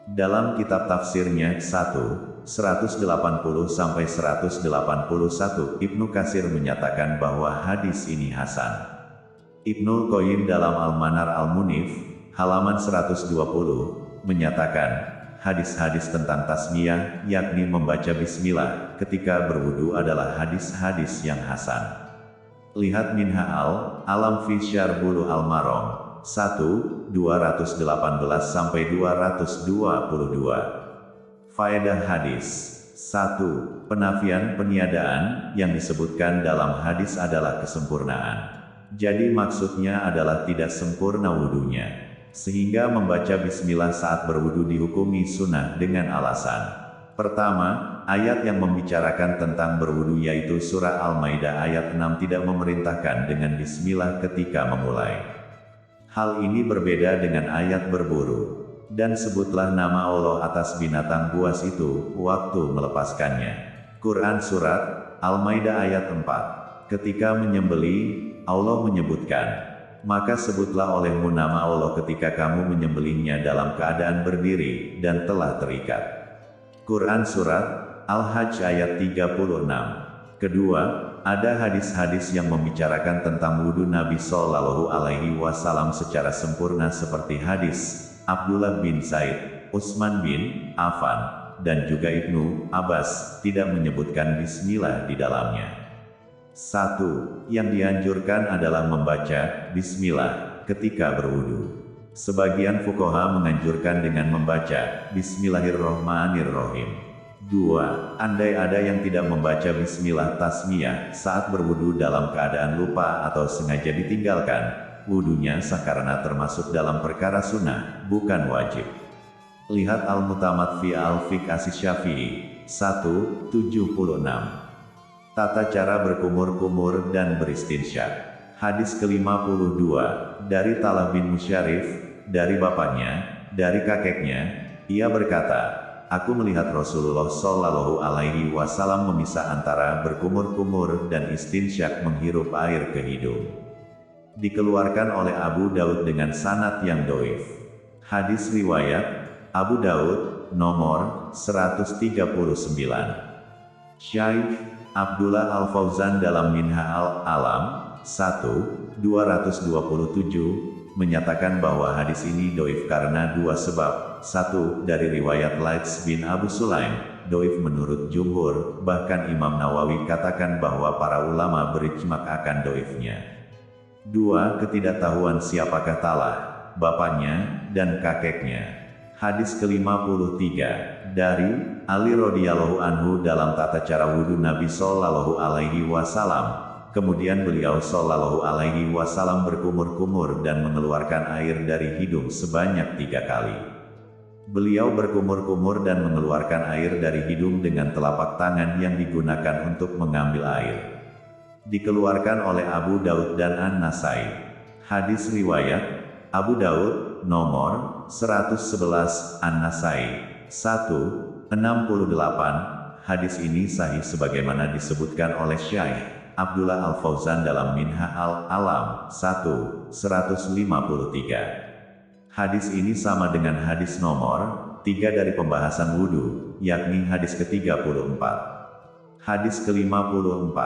Dalam kitab tafsirnya 1/180-181, Ibnu Katsir menyatakan bahwa hadis ini hasan. Ibnul Qayyim dalam Al-Manar Al-Munif, halaman 120, menyatakan, hadis-hadis tentang tasmiyah, yakni membaca bismillah ketika berwudu adalah hadis-hadis yang hasan. Lihat Minha al-Alam fi Syarh Bulughul Maram 1/218-222. Faedah hadis. 1. Penafian peniadaan yang disebutkan dalam hadis adalah kesempurnaan. Jadi maksudnya adalah tidak sempurna wudunya. Sehingga membaca bismillah saat berwudu dihukumi sunnah dengan alasan. Pertama, ayat yang membicarakan tentang berwudu yaitu surah Al-Maidah ayat 6 tidak memerintahkan dengan bismillah ketika memulai. Hal ini berbeda dengan ayat berburu. dan sebutlah nama Allah atas binatang buas itu, waktu melepaskannya. Quran Surat Al-Maidah ayat 4. Ketika menyembelih, Allah menyebutkan, maka sebutlah olehmu nama Allah ketika kamu menyembelihnya dalam keadaan berdiri, dan telah terikat. Quran Surat Al-Hajj ayat 36. Kedua, ada hadis-hadis yang membicarakan tentang wudhu Nabi Shallallahu Alaihi Wasallam secara sempurna seperti hadis Abdullah bin Zaid, Utsman bin Affan, dan juga Ibnu Abbas, tidak menyebutkan bismillah di dalamnya. 1. Yang dianjurkan adalah membaca bismillah ketika berwudu. Sebagian fuqaha menganjurkan dengan membaca Bismillahirrohmanirrohim. 2. Andai ada yang tidak membaca bismillah tasmiyah saat berwudu dalam keadaan lupa atau sengaja ditinggalkan, wudunya sah karena termasuk dalam perkara sunnah, bukan wajib. Lihat Al-Mutamad fi Al-Fiqh Asy-Syafi'i 1:76. Tata cara berkumur-kumur dan beristinsyak. Hadis ke-52, dari Talha bin Musyarif, dari bapaknya, dari kakeknya, ia berkata, aku melihat Rasulullah Shallallahu Alaihi Wasallam memisah antara berkumur-kumur dan istinsyak menghirup air ke hidung. Dikeluarkan oleh Abu Daud dengan sanad yang dhaif. Hadis riwayat Abu Daud, nomor 139. Syaikh Abdullah Al-Fauzan dalam Minha Al-Alam 1/227 menyatakan bahwa hadis ini dhaif karena dua sebab. 1. Dari riwayat Laits bin Abu Sulaim, dhaif menurut jumhur, bahkan Imam Nawawi katakan bahwa para ulama berijma akan dhaifnya. 2. Ketidaktahuan siapakah Talha, bapaknya, dan kakeknya. Hadis ke-53, dari Ali radhiyallahu anhu dalam tata cara wudhu Nabi Shallallahu Alaihi Wasallam. Kemudian beliau Shallallahu Alaihi Wasallam berkumur-kumur dan mengeluarkan air dari hidung sebanyak 3 kali. Beliau berkumur-kumur dan mengeluarkan air dari hidung dengan telapak tangan yang digunakan untuk mengambil air. Dikeluarkan oleh Abu Daud dan An-Nasai. Hadis riwayat Abu Daud, nomor 111, An-Nasai 1:68. Hadis ini sahih sebagaimana disebutkan oleh Syaikh Abdullah Al-Fauzan dalam Minha Al-Alam 1:153. Hadis ini sama dengan hadis nomor 3 dari pembahasan wudhu, yakni hadis ke-34. Hadis ke-54,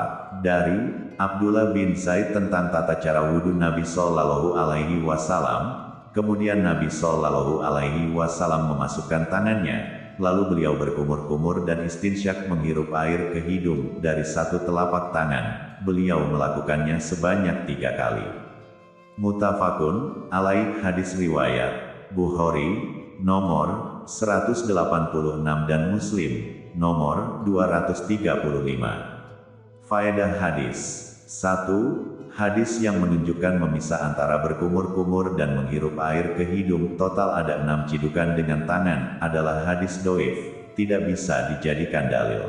dari Abdullah bin Zaid tentang tata cara wudhu Nabi Shallallahu Alaihi Wasallam. Kemudian Nabi Shallallahu Alaihi Wasallam memasukkan tangannya, lalu beliau berkumur-kumur dan istinsyak menghirup air ke hidung dari satu telapak tangan. Beliau melakukannya sebanyak 3 kali. Muttafaqun alaih. Hadis riwayat Bukhari, nomor 186 dan Muslim, nomor 235. Faedah hadis 1. Hadis yang menunjukkan memisah antara berkumur-kumur dan menghirup air ke hidung total ada 6 cidukan dengan tangan adalah hadis dhaif, tidak bisa dijadikan dalil.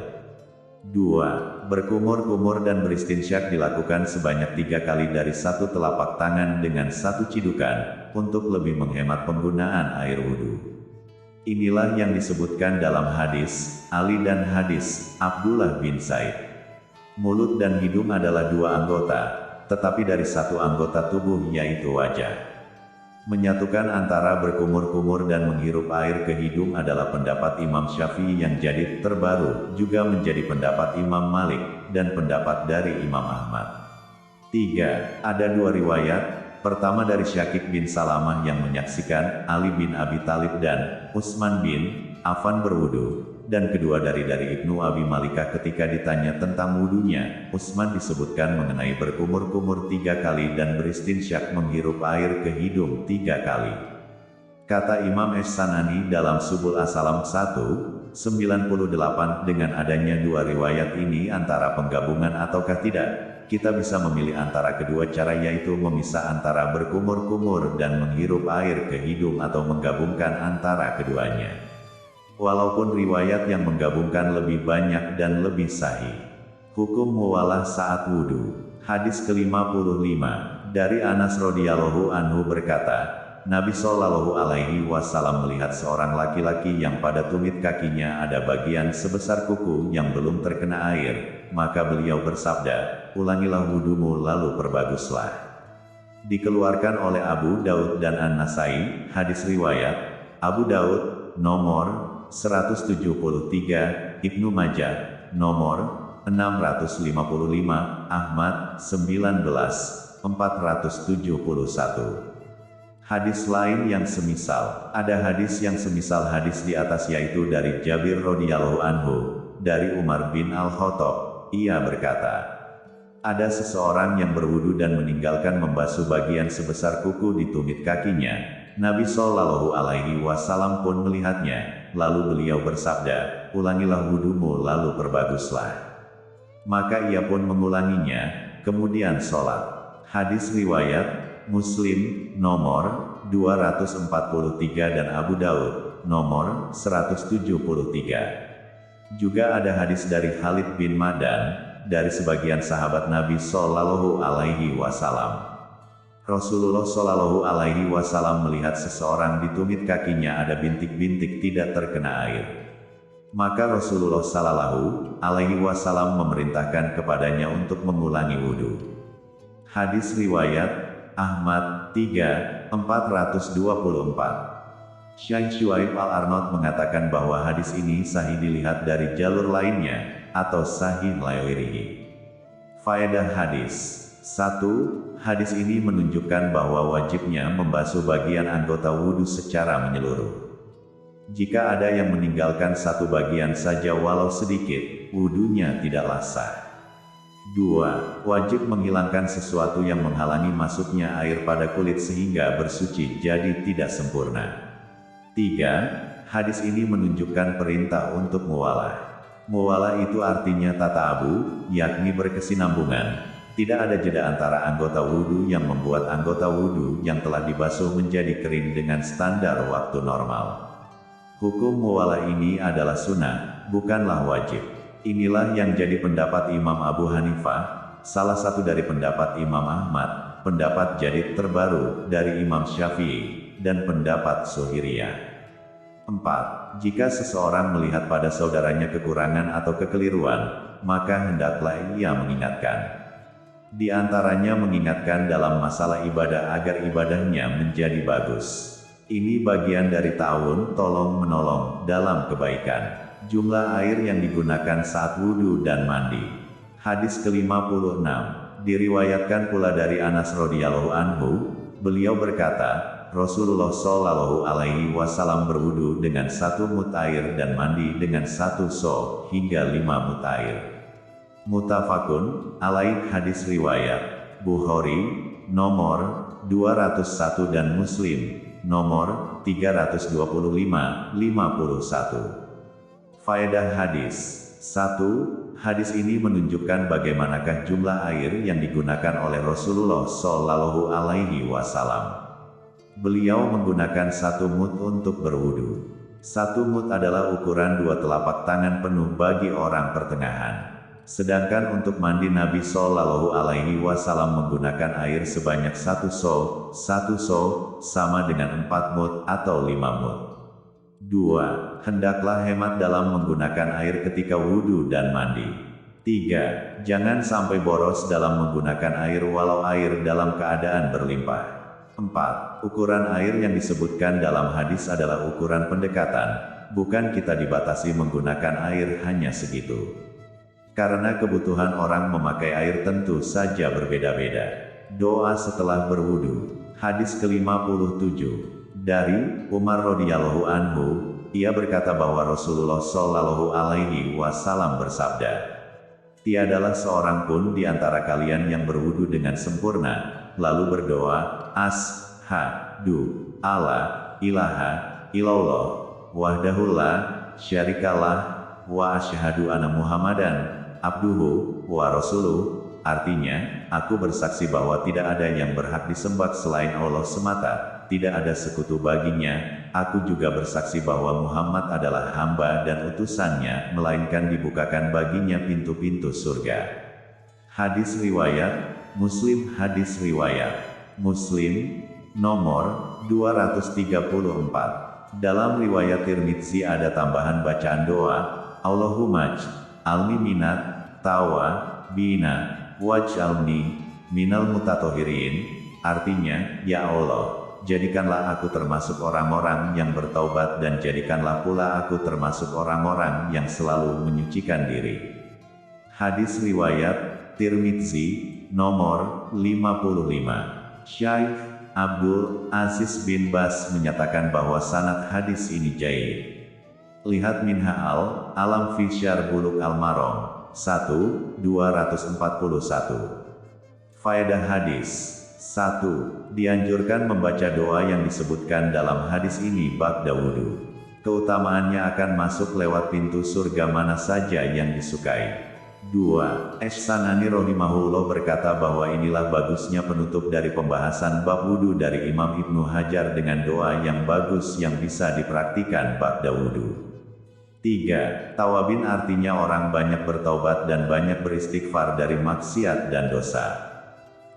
2. Berkumur-kumur dan beristinsyak dilakukan sebanyak 3 kali dari satu telapak tangan dengan 1 cidukan, untuk lebih menghemat penggunaan air wudhu. Inilah yang disebutkan dalam hadis Ali dan hadis Abdullah bin Zaid. Mulut dan hidung adalah 2 anggota, tetapi dari 1 anggota tubuh yaitu wajah. Menyatukan antara berkumur-kumur dan menghirup air ke hidung adalah pendapat Imam Syafi'i yang jadi terbaru, juga menjadi pendapat Imam Malik, dan pendapat dari Imam Ahmad. 3. Ada 2 riwayat, pertama dari Syakik bin Salamah yang menyaksikan Ali bin Abi Thalib dan Utsman bin Affan berwudu. Dan kedua dari Ibnu Abi Malikah ketika ditanya tentang wudunya, Utsman disebutkan mengenai berkumur-kumur 3 kali dan beristinsyak menghirup air ke hidung 3 kali. Kata Imam Es-Sanani dalam Subul As-Salam 1:98 dengan adanya 2 riwayat ini antara penggabungan ataukah tidak, kita bisa memilih antara kedua cara yaitu memisah antara berkumur-kumur dan menghirup air ke hidung atau menggabungkan antara keduanya. Walaupun riwayat yang menggabungkan lebih banyak dan lebih sahih. Hukum muwalah saat wudhu. Hadis ke-55, dari Anas radhiyallahu anhu berkata, Nabi Shallallahu Alaihi Wasallam melihat seorang laki-laki yang pada tumit kakinya ada bagian sebesar kuku yang belum terkena air, maka beliau bersabda, ulangilah wudumu lalu perbaguslah. Dikeluarkan oleh Abu Daud dan An-Nasai, hadis riwayat Abu Daud, nomor 173, Ibnu Majah, nomor 655, Ahmad, 19.471. Hadis lain yang semisal, ada hadis yang semisal hadis di atas yaitu dari Jabir radhiyallahu anhu, dari Umar bin Al-Khattab, ia berkata, ada seseorang yang berwudu dan meninggalkan membasuh bagian sebesar kuku di tumit kakinya. Nabi Shallallahu Alaihi Wasallam pun melihatnya, lalu beliau bersabda, ulangilah wudumu lalu perbaguslah. Maka ia pun mengulanginya, kemudian sholat. Hadis riwayat Muslim, nomor 243 dan Abu Daud, nomor 173. Juga ada hadis dari Khalid bin Ma'dan, dari sebagian sahabat Nabi Shallallahu Alaihi Wasallam. Rasulullah Shallallahu Alaihi Wasallam melihat seseorang di tumit kakinya ada bintik-bintik tidak terkena air. Maka Rasulullah Shallallahu Alaihi Wasallam memerintahkan kepadanya untuk mengulangi wudhu. Hadis riwayat Ahmad 3.424. Syekh Syuaib Al-Arnaud mengatakan bahwa hadis ini sahih dilihat dari jalur lainnya, atau sahih layoirihi. Faedah hadis 1. Hadis ini menunjukkan bahwa wajibnya membasuh bagian anggota wudhu secara menyeluruh. Jika ada yang meninggalkan satu bagian saja walau sedikit, wudhunya tidaklah sah. 2. Wajib menghilangkan sesuatu yang menghalangi masuknya air pada kulit sehingga bersuci jadi tidak sempurna. 3. Hadis ini menunjukkan perintah untuk muwalah. Muwalah itu artinya tata abu, yakni berkesinambungan. Tidak ada jeda antara anggota wudhu yang membuat anggota wudhu yang telah dibasuh menjadi kering dengan standar waktu normal. Hukum muwalah ini adalah sunnah, bukanlah wajib. Inilah yang jadi pendapat Imam Abu Hanifah, salah satu dari pendapat Imam Ahmad, pendapat jadid terbaru dari Imam Syafi'i, dan pendapat Zuhiriyah. 4. Jika seseorang melihat pada saudaranya kekurangan atau kekeliruan, maka hendaklah ia mengingatkan. Di antaranya mengingatkan dalam masalah ibadah agar ibadahnya menjadi bagus. Ini bagian dari ta'awun tolong-menolong dalam kebaikan. Jumlah air yang digunakan saat wudhu dan mandi. Hadis ke-56, diriwayatkan pula dari Anas radhiyallahu anhu, beliau berkata, Rasulullah Shallallahu Alaihi Wasallam berwudhu dengan 1 mut air dan mandi dengan 1 so, hingga 5 mut air. Muttafaqun alaih. Hadis riwayat Bukhari, nomor 201 dan Muslim, nomor 325-51. Faedah hadis 1. Hadis ini menunjukkan bagaimanakah jumlah air yang digunakan oleh Rasulullah Shallallahu Alaihi Wasallam. Beliau menggunakan 1 mut untuk berwudu. 1 mut adalah ukuran 2 telapak tangan penuh bagi orang pertengahan. Sedangkan untuk mandi Nabi Shallallahu Alaihi Wasallam menggunakan air sebanyak 1 so. 1 so sama dengan 4 mut atau 5 mut. 2. Hendaklah hemat dalam menggunakan air ketika wudhu dan mandi. 3. Jangan sampai boros dalam menggunakan air walau air dalam keadaan berlimpah. 4. Ukuran air yang disebutkan dalam hadis adalah ukuran pendekatan, bukan kita dibatasi menggunakan air hanya segitu. Karena kebutuhan orang memakai air tentu saja berbeda-beda. Doa setelah berwudu. Hadis ke-57. Dari Umar radhiyallahu anhu, ia berkata bahwa Rasulullah Shallallahu Alaihi Wasallam bersabda, tiadalah seorang pun di antara kalian yang berwudu dengan sempurna, lalu berdoa, Ashhadu alla ilaha illallah, wahdahu la syarikalah, wa asyhadu anna Muhammadan abduhu wa rasuluh. Artinya, aku bersaksi bahwa tidak ada yang berhak disembah selain Allah semata, tidak ada sekutu baginya. Aku juga bersaksi bahwa Muhammad adalah hamba dan utusannya, melainkan dibukakan baginya pintu-pintu surga. Hadis riwayat Muslim. Hadis riwayat Muslim, nomor 234. Dalam riwayat Tirmidzi ada tambahan bacaan doa, Allahumma alni minat, tawa, bina, waj'alni minal mutatohirin, artinya, ya Allah, jadikanlah aku termasuk orang-orang yang bertaubat dan jadikanlah pula aku termasuk orang-orang yang selalu menyucikan diri. Hadis riwayat Tirmidzi, nomor 55. Syekh Abdul Aziz bin Baz menyatakan bahwa sanad hadis ini jayyid. Lihat Minha al-Alam fi Syarh Bulugh al-Maram 1/241. Faedah hadis 1. Dianjurkan membaca doa yang disebutkan dalam hadis ini ba'da wudu. Keutamaannya akan masuk lewat pintu surga mana saja yang disukai. 2. Ihsanani rahimahullah berkata bahwa inilah bagusnya penutup dari pembahasan bab wudu dari Imam Ibnu Hajar dengan doa yang bagus yang bisa dipraktikan ba'da wudu. 3. Tawabin artinya orang banyak bertaubat dan banyak beristighfar dari maksiat dan dosa.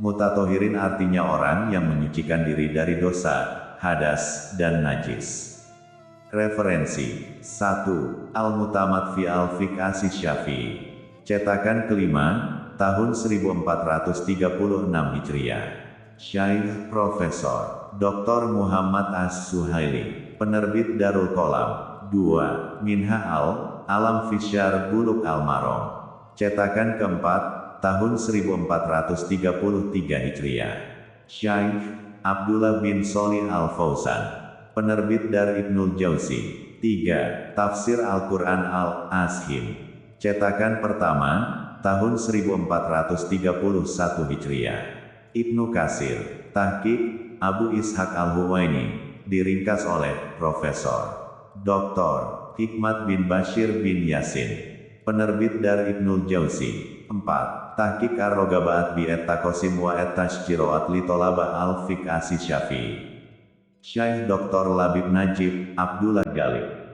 Mutatohirin artinya orang yang menyucikan diri dari dosa, hadas, dan najis. Referensi 1. Al-Mutamad fi al-Fiqh Asy-Syafi'i. Cetakan kelima, tahun 1436 Hijriah. Syekh Profesor Dr. Muhammad As-Suhaili. Penerbit Darul Qalam. 2. Minha al-Alam fi Syarh Bulugh al-Maram. Cetakan keempat, tahun 1433 Hijriah. Syekh Abdullah bin Shalih Al-Fauzan. Penerbit Dar Ibnul Jauzi. 3. Tafsir Al-Quran Al-Ashim. Cetakan pertama, tahun 1431 Hijriah. Ibnu Katsir. Tahqiq Abu Ishaq Al-Huwaini. Diringkas oleh Profesor Dr. Hikmat bin Bashir bin Yasin. Penerbit Dar Ibnul Jauzi. 4. Tahqiq Ar-Rogabaat bi et-Taqasim wa et-Tashjiroat li Tolaba al-Fiqh Asy-Syafi'i. Syekh Dr. Labib Najib Abdullah Galib.